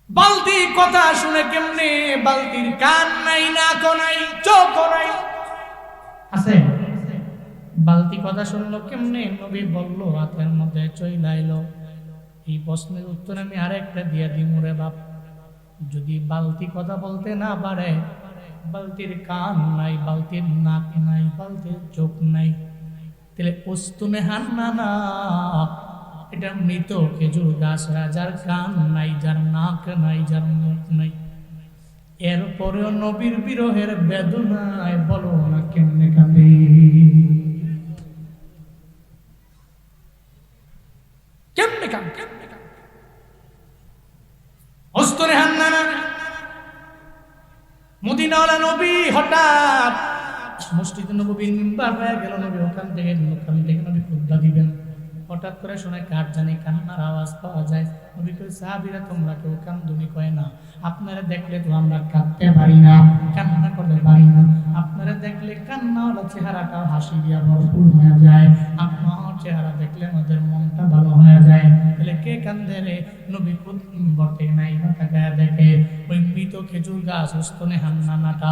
বালতি কথা শুনে কেমনে, বালতির কান নাই, নাক নাই, চোখ নাই, আছে? বালতি কথা শুনলো কেমনে? নবী বলল হাতের মধ্যে চইলাইলো। এই প্রশ্নের উত্তর আমি আরেকটা দিয়া দিমুরে বাপ। যদি বালতি কথা বলতে না পারে, বালতির কান নাই, বালতির নাক নাই, বালতির চোখ নাই, তাহলে উস্তুনে হান্নানা এটা মৃত খেজুর গাছ, যার কান নাই, যার নাক নাই, যার মুখ নাই। এরপরেও নবীর বিরহের বেদনায় বলো না কেমনে কাঁদে, কেমনে কাঁদে। উস্তুনে হান্নানা মদিনাওয়ালা নবী হঠাৎ মসজিদে নববীর মিম্বার হয়ে গেল। নবী ওখান থেকে নবী খুতবা দিবেন। হঠাৎ করে শুনে কার জানি কান্নার আওয়াজ পাওয়া যায়। নবী কই, সাহাবীরা তোমরা কেউ কান্দুনি? কয় না, আপনারা দেখলে তো আমরা কাঁদতে পারি না, কান্না করতে পারি না। আপনারা দেখলে কান্নাওয়ালা চেহারাটাও হাসি দিয়া ভরপুর হয়ে যায়। আপনার চেহারা দেখলে আমাদের মনটা ভালো হয়ে যায়। তাহলে কে কান্দে রে? নবী খুদ বটে নাই তাকায় দেখে ওই মৃত খেজুর গাছ উস্তুনে হান্নানাটা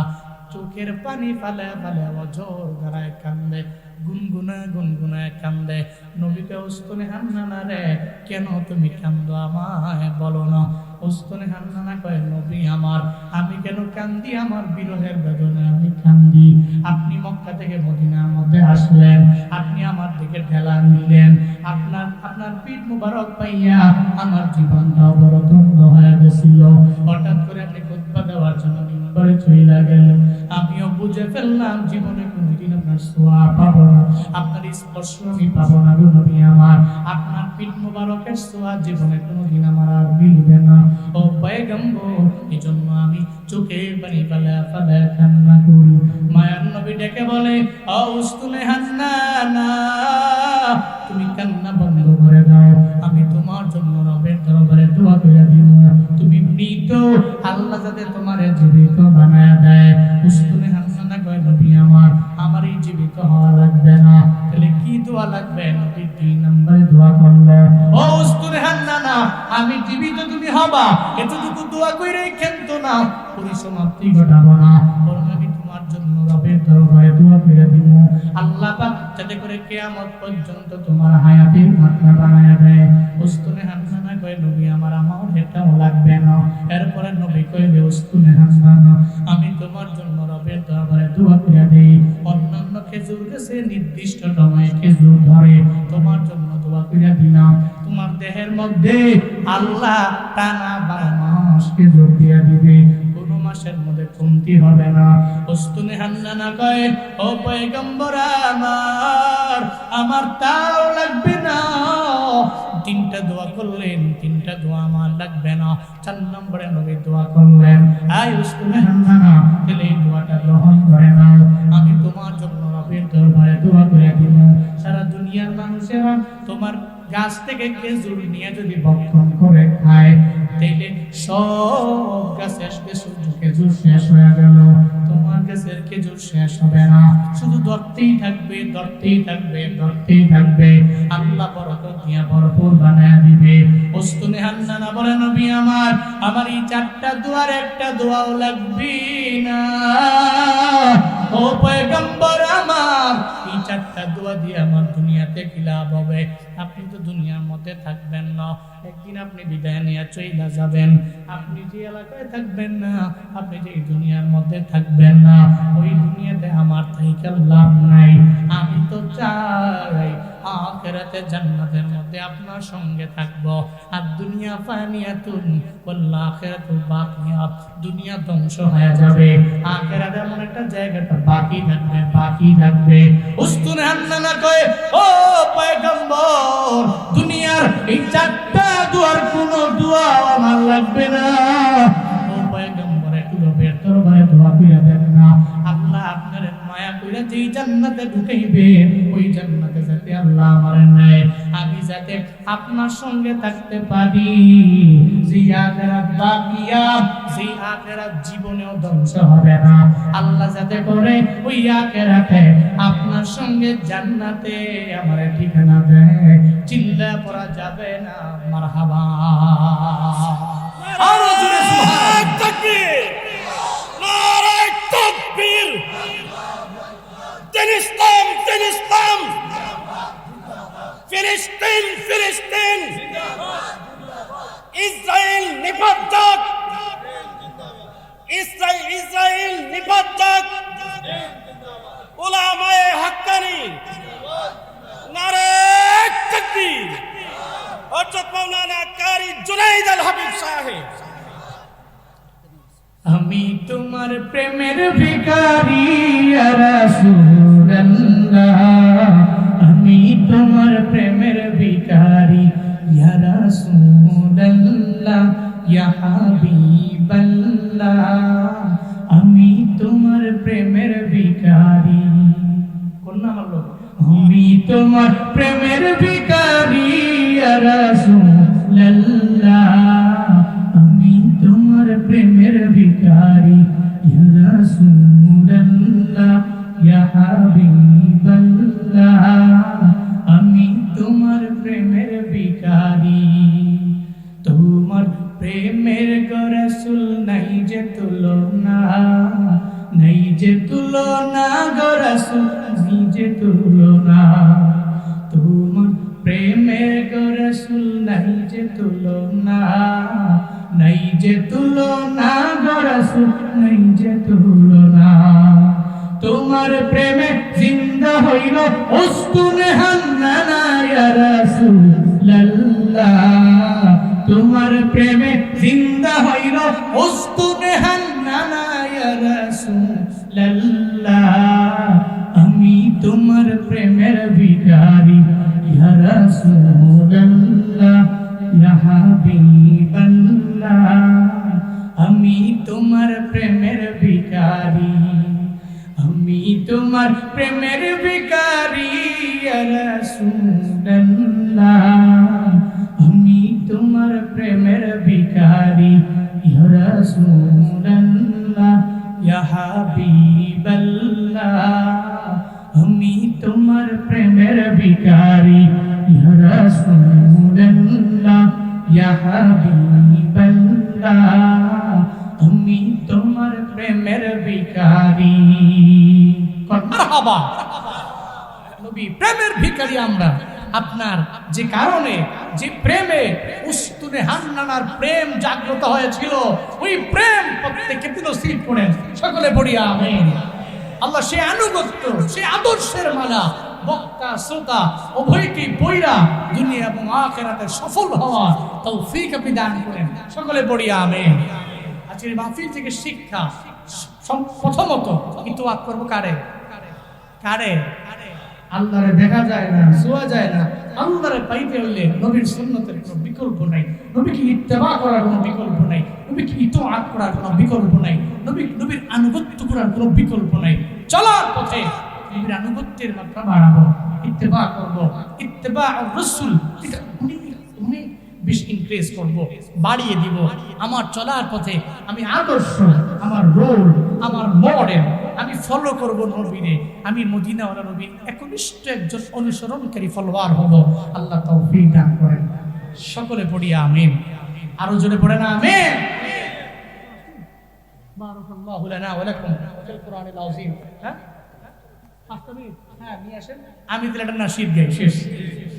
চোখের পানি ফালে ফালে অজর ধারায় কান্দে, গুনগুনায় কান্দে। নবীকে উস্তুনে হান্নানা রে, কেন তুমি কান্দো, আমায় বলো না। উস্তুনে হান্নানা কয়, নবী আমার, আমি কেন কান্দি? আমার বিরহের বেদনায় আমি কান্দি। আপনি মক্কা থেকে মদিনার মধ্যে আসলেন, আপনি আমার দিকে ঠেলা নিলেন, আপনার পিঠ মুবারক পাইয়া আমার জীবনটা বড় ধন্য হয়ে গেছিল। হঠাৎ করে আপনি খুতবা দেওয়ার জন্য মিম্বরে চইলা গেলেন। আমিও বুঝে ফেললাম জীবনে কোনদিন আপনার ছোঁয়া পাবো না, আপনার স্পর্শ আমি পাবো না গো নবী আমার। আপনার পিঠ মুবারকের ছোঁয়া জীবনে কোনদিন আমার আর মিলবে না ও পয়গম্বর। এই জন্য আমি চোখে পানি ফালা ফালা কান্না করি। মায়ার নবী ডেকে বলে, ও উস্তুনে হান্নানা, তুমি কান্না বন্ধ করে দাও, আমি তোমার জন্য রবের দরবারে দোয়া করে দিব। তুমি মৃত, আল্লাহ যাতে তোমারে জীবিত বানায় দেয়। উস্তুনে হান্নানা কয়, নবী আমার এই জীবিত হওয়া লাগবে না। তাহলে কি দোয়া লাগবে? নবী 2 নম্বরে দোয়া করলো, ও উস্তুনে হান্নানা, আমি জীবিত, তুমি হবা, এতটুকু দোয়া কইরে খেলতো না, পরিসমাপ্তি ঘটাবো না, বরং আমি তোমার জন্য রবের দরবারে দোয়া করে দিব আল্লাহ পাক যাতে করে কিয়ামত পর্যন্ত তোমার হায়াতের মাত্রা বাড়ায়া দেয়। উস্তুনে হান্নানা কয়, নবী আমার এটাও লাগবে না। এরপরে নবী কইবে, উস্তুনে হান্নানা, আমি তোমার জন্য রবের দরবারে দোয়া করে দেই। অন্যান্য খেজুর গাছে নির্দিষ্ট সময়ে খেজুর ধরে, তোমার জন্য দোয়া করে দিলাম। তোমার দেহের মধ্যে আল্লাহ টানা 12 মাস খেজুর দিয়ে দিবে, কোনো মাসের মধ্যে কমতি হবে না। উস্তুনে হান্নানা কয়, ও পয়গম্বর আমার তাও লাগবে না। 3টা দোয়া করলেন, 3টা দোয়া আমার লাগবে না। 4 নম্বরে নবী দোয়া করলেন, আয় উস্তুনে হান্নানা, তাহলে এই দোয়াটা গ্রহণ করে নাও, আমি তোমার জন্য রবের দরবারে দোয়া করে দিব। সারা দুনিয়ার মানুষেরা তোমার গাছ থেকে খেজুর নিয়ে যদি ভক্ষণ করে খায়, তাইলে সব গাছের খেজুর শেষ হয়ে গেল, তোমার গাছের খেজুর শেষ হবে না, শুধু ধরতেই থাকবে, ধরতেই থাকবে, ধরতেই থাকবে। আল্লাহ বরকত দিয়া ভরপুর বানায় দিবে। উস্তুনে হান্নানা বলে, নবী আমার এই 4টা দোয়ার একটা দোয়াও লাগবে না। ও পয়গম্বর আমার, এই 4টা দোয়া দিয়ে আমার দুনিয়াতে কি লাভ হবে? আপনি তো দুনিয়ার মধ্যে থাকবেন না, একদিন আপনি বিদায় নিয়ে চইলা যাবেন। আপনি যে এলাকায় থাকবেন না, আপনি যে দুনিয়ার মধ্যে থাকবেন না, ওই দুনিয়াতে আমার থাইকা লাভ নাই। আমি তো চাই আখিরাতে জান্নাতের মধ্যে আপনার সঙ্গে থাকব। আর দুনিয়া ফানিয়াতুন ওয়াল আখিরাতু বাকিয়াত, দুনিয়া ধ্বংস হয়ে যাবে, আখিরাত এমন একটা জায়গাটা বাকি থাকবে, বাকি থাকবে। উস্তুনে হান্নানা কয়, ও পয়গম্বর, দুনিয়ার এই 4টা দোয়ার কোনো দোয়া আমার লাগবে না। ও পয়গম্বর, একটু রবের দরবারে দোয়া কইরা দেন না, আল্লাহ আপনার মায়া কইরা যেই জান্নাতে ঢুকাইবেন, ওই জান্নাতে যাতে আল্লাহ আমার নেয়, আমি যাতে আপনার সঙ্গে থাকতে পারি। যে আখিরাত বাকিয়া, যে আখিরাত জীবনেও ধ্বংস হবে না, আল্লাহ যাতে করে ওই আখিরাতে আপনার সঙ্গে জান্নাতে আমার ঠিকানা দেয়। চিল্লা পড়া যাবে না মারহাবা। ফিলিস্তিন ফিলিস্তিন ইসরায়েল নিপাত, ইসরায়েল নিপাত, উলামায়ে হাক্কানি নারে তাকবীর, হযরত মাওলানা কারি জুনাইদ আল হাবিব সাহেব। আমি তোমার প্রেমের ভিখারি ইয়া রাসূলুল্লাহ, আমি তোমার প্রেমের ভিখারি ইয়া রাসূলুল্লাহ, ইয়া হাবিবাল্লাহ, আমি তোমার প্রেমের ভিখারি। কোন নাম হলো? আমি তোমার প্রেমের ভিখারি ইয়া রাসূলুল্লাহ, আমি তোমার প্রেমের ভিখারি ইয়া রাসূলুল্লাহ, ইয়া হাবিবাল্লাহ, আমি তোমার প্রেমের ভিখারি। তোমার প্রেমের গো রাসূল নাই যে তুলনা, নাই যে তুলনা গো রাসূল, নাই যে তুলনা। তোমার প্রেমের গো রাসূল নাই যে তুলনা, নাই যে তুলনা গো রাসূল, নাই যে তুলনা। তোমার প্রেমে জিন্দা হইল উস্তুনে হান্নানা ইয়া রাসূলুল্লাহ, তোমার প্রেমে জিন্দা হইল উস্তুনে হান্নানা ইয়া রাসূলুল্লাহ, আমি তোমার প্রেমের ভিখারি ইয়া রাসূলুল্লাহ, ইয়া হাবিবাল্লাহ, আমি তোমার প্রেমের ভিখারি, আমি তোমার প্রেমের ভিখারি ইয়া রাসূলুল্লাহ, আমি তোমার প্রেমের ভিখারি ইয়া রাসূলুল্লাহ, ইয়া হাবিবাল্লাহ, আমি তোমার প্রেমের ভিখারি ইয়া রাসূলুল্লাহ, ইয়া হাবিবাল্লাহ, আমি তোমার প্রেমের ভিখারি। মারহাবা নবী প্রেমের ভিখারি আমরা। আপনার যে কারণে, যে প্রেমে উস্তুনে হান্নানার প্রেম জাগ্রত হয়েছিল, ওই প্রেম প্রত্যেককে নসিব করেন। সকলে পড়ি আমিন। আল্লাহ সে আনুগত্য, সে আদর্শের মালা বক্তা শ্রোতা উভয়কেই পয়রা দুনিয়া এবং আখিরাতে সফল হওয়ার তৌফিক আপনি দান করেন। সকলে পড়ি আমিন। আজকের মাহফিল থেকে শিক্ষা, প্রথমত ইতোয়াত করব কারে? কারে? আল্লাহরে দেখা যায় না, ছোঁয়া যায় না। আল্লাহরে পাইতে হইলে নবীর সুন্নতের কোনো বিকল্প নাই, নবীকে ইত্তেবা করার কোনো বিকল্প নাই, নবীকে ইতোয়াত করার কোনো বিকল্প নাই, নবীর আনুগত্য করার কোনো বিকল্প নাই। চলার পথে নবীর আনুগত্যের মাত্রা বাড়াবো, ইত্তেবা করব, ইত্তেবা রাসূল এটা অনেক বেশি ইনক্রিজ করব, বাড়িয়ে দিব। আমার চলার পথে আমি আদর্শ, আমার রোল, আমার মডেল আমি ফলো করব নবীরে। আমি মদিনাওয়ালা নবীর একনিষ্ঠ একজন অনুসরণকারী ফলোয়ার হব। আল্লাহ তৌফিক দান করেন। সকলে পড়ি আমিন। আরো জোরে পড়েন আমিন। বারাকাল্লাহু লানা ওয়া লাকুম ফিল কুরআনিল আযীম। হ্যাঁ 5 মিনিট, হ্যাঁ নিয়ে আসেন। আমি দিলে একটা নাশিদ গাই শেষ।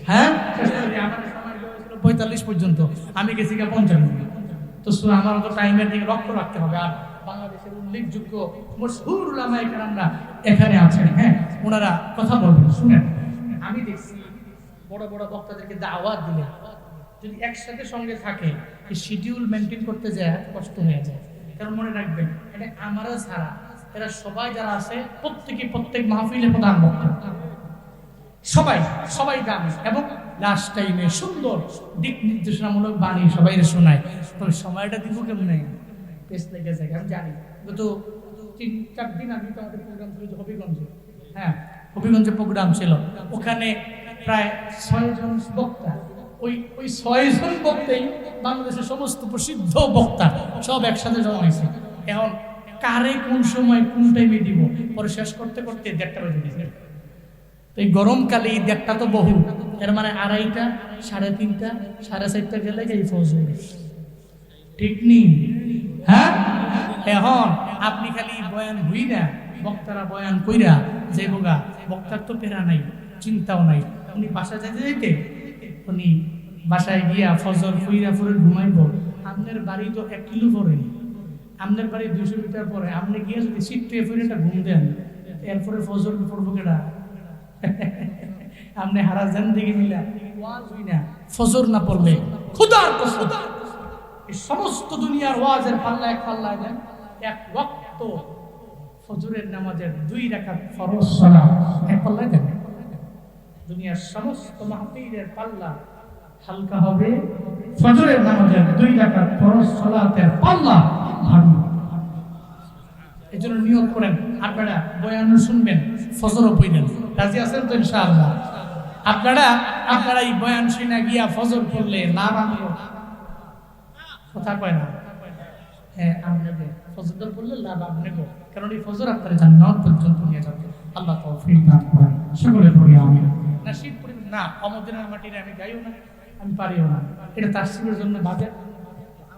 হ্যাঁ শেষ করে আমাদের সময় ছিল 45 পর্যন্ত, আমি গেছি 55। তো আমার তো টাইমের দিকে লক্ষ্য রাখতে হবে। আর বাংলাদেশের উল্লেখযোগ্য মশহুর উলামায়ে কেরামরা এখানে আছেন। হ্যাঁ ওনারা কথা বলবেন, শুনেন। আমি দেখছি বড় বড় বক্তাদেরকে দাওয়াত দিলে যদি একসাথে সঙ্গে থাকে, এই শিডিউল মেনটেন করতে যায় কষ্ট হয়ে যায়। কারণ মনে রাখবেন, এটা আমারা ছাড়া এরা সবাই যারা আছে প্রত্যেক মাহফিলে প্রধান বক্তা, সবাই দামি এবং লাস্ট টাইমে সুন্দর দিক নির্দেশনামূলক বাণী সবাই শোনায়। তবে সময়টা দিব কেমনে পেস লেগে যায়। আমি জানি গত 3-4 দিন আগে তো আমাদের প্রোগ্রাম ছিল হবিগঞ্জে। হ্যাঁ হবিগঞ্জে প্রোগ্রাম ছিল, ওখানে প্রায় 6 জন বক্তা। ওই 6 জন বক্তাই বাংলাদেশের সমস্ত প্রসিদ্ধ বক্তা সব একসাথে জমা হয়েছে। এখন কারে কোন সময় কোন টাইমে দিব, পরে শেষ করতে করতে 1:30 বেজে গেছে। তো এই গরমকালে এই 1:30 তো বহু, এর মানে 2:30, 3:30, 4:30 গেলে এই ফজর, ঠিক নেই? হ্যাঁ এখন আপনি খালি বয়ান হই না, বক্তারা বয়ান কইরা যে বোগা, বক্তার তো পেরা নাই, চিন্তাও নাই। উনি বাসা যেতে যেতে উনি বাসায় গিয়া ফজর ফুইরা ফুরে ঘুমাইব, আপনার বাড়ি তো 1 কিলো পরে, আপনার বাড়ি 200 মিটার পরে, আপনি গিয়ে যদি সিটে ফুরে একটা ঘুম দেন, এরপরে ফজর পড়বো কেডা? আপনি হারা জিন্দেগি মিলা ওয়াজ হই না ফজর না পড়লে খোদার কসম এই সমস্ত দুনিয়ার ওয়াজের পাল্লা এক পাল্লায় দেন, এক ওয়াক্ত ফজরের নামাজের 2 রাকাত ফরজ সালাত এক পাল্লায় দেন, দুনিয়ার সমস্ত মাহফিলের পাল্লা হালকা হবে, ফজরের নামাজের 2 রাকাত ফরজ সালাতের পাল্লা ভারী। এজন্য নিয়ত করেন আপনারা বয়ান শুনবেন, ফজরও পড়বেন। রাজি আছেন তো ইনশাআল্লাহ? আপনারা এই বয়ান শুনে গিয়া ফজর পড়লে লাভ আনবো, কথা কয় না? হ্যাঁ, আপনাদের ফজর পড়লে লাভ আনবো, কারণ এই ফজর আপনারা জান্নাত পর্যন্ত নিয়ে যাবে। আল্লাহ তৌফিক দান করেন, সকলে পড়ি আমিন। না শীত পড়বেন না, অমদিনার মাটিরে আমি গাইও না, আমি পারিও না, এটা তাসসিবের জন্য বাজেট,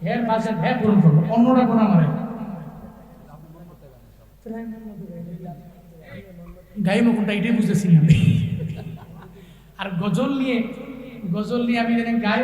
হ্যাঁ বাজেট হ্যাঁ পূরণ করবো, অন্যরা কোন আমারে গাইবো কোনটা এটাই বুঝতেছি আমি। আর গজল নিয়ে আমি গাই